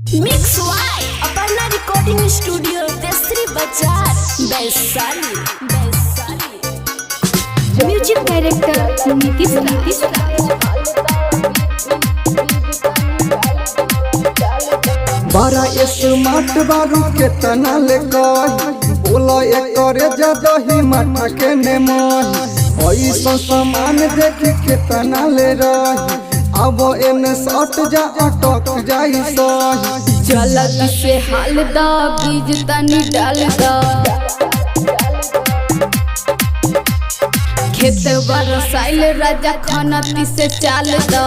Mix by Aparna recording studio Tesri Bazar Vaishali. Music director Nitish बारा smart बारू के तना ले कही बोला एकरे ज्यादा ही माथा के ने मोही ऐसा सामान देख के तना ले रही अब एने सट जा अटक जाई सही जल्दी से हाल दा बीज तनी डाल दा खेत बरसाइल राजा खनती से चाल दा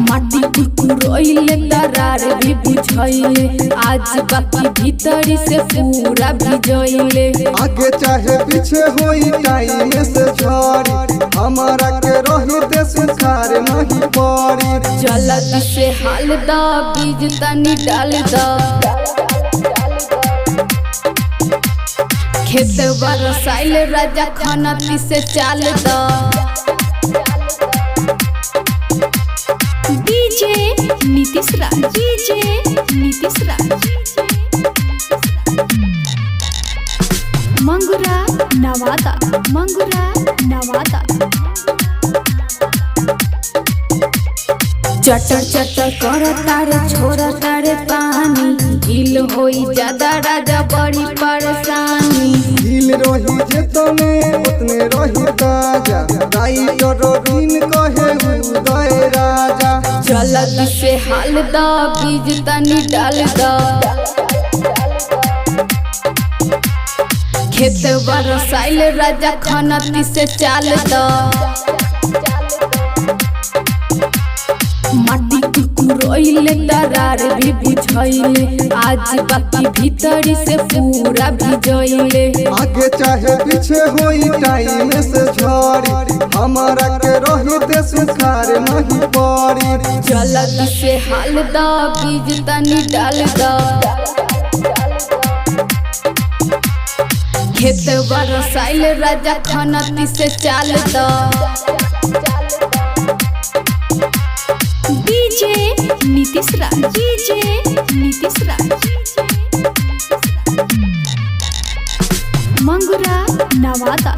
माटी कुकुरइले दरार भी बुझइले आज बाकी भीतरी से पूरा भिजइले आगे चाहे पीछे होई टाइम से झड़ी हमारा के रही दे सुखार नहीं पड़ी जल्दी से हाल दा बीज तनी डाल दा खेत बरसाइल राजा खनती से चाल दा डीजे नीतीश मंगुरा नवादा चटर चटर कर तारे छोड़ तारे पानी ढील होई ज्यादा राजा बड़ी परेशानी ढील रही जेतने उतने रही ताजा राइटर दिन कहे उदय राजा जल्दी से हाल दा बीज तनी डाल दा खेत बरसाइल राजा खनती से चाल दा माटी कुकुरइले दरार भी बुझइले आज बाकी भीतरी से पूरा भिजइले आगे चाहे पीछे होई टाइम से झड़ी हमारा के रही दे सुखार नहीं पड़ी जल्दी से हाल दा बीज तनी डाल दा खेत बरसाइल राजा खनती से चाल दा डीजे नीतीश मंगुरा नवादा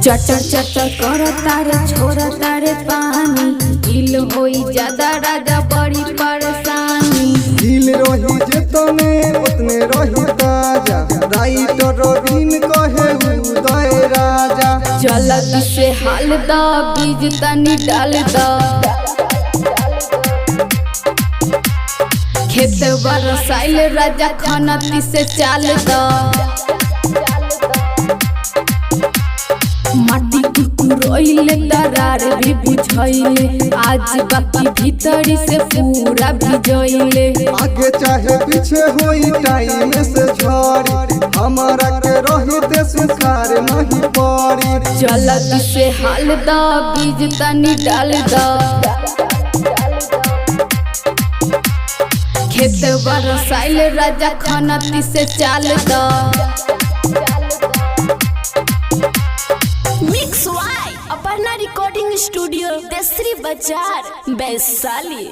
चटर चटर कर तारे छोड़ तारे पानी ढील होई ज्यादा राजा बड़ी परेशानी ढील रही जेतने उतने रही ताजा राइटर दिन कहे उदय राजा जल्दी से हाल दा बीज तनी डाल दा खेत बरसाइल राजा खनती से चाल दा माटी कुकुरइले दरार भी बुझइले आज बाकी भीतरी से पूरा भिजइले आगे चाहे पीछे होई टाइम से झड़ी हमारा के रही दे सुखार नहीं पड़ी जल्दी से हाल दा बीज तनी डाल दा खेत बरसाइल राजा खनती से चाल दा mix by Aparna recording studio Tesri Bazar Vaishali.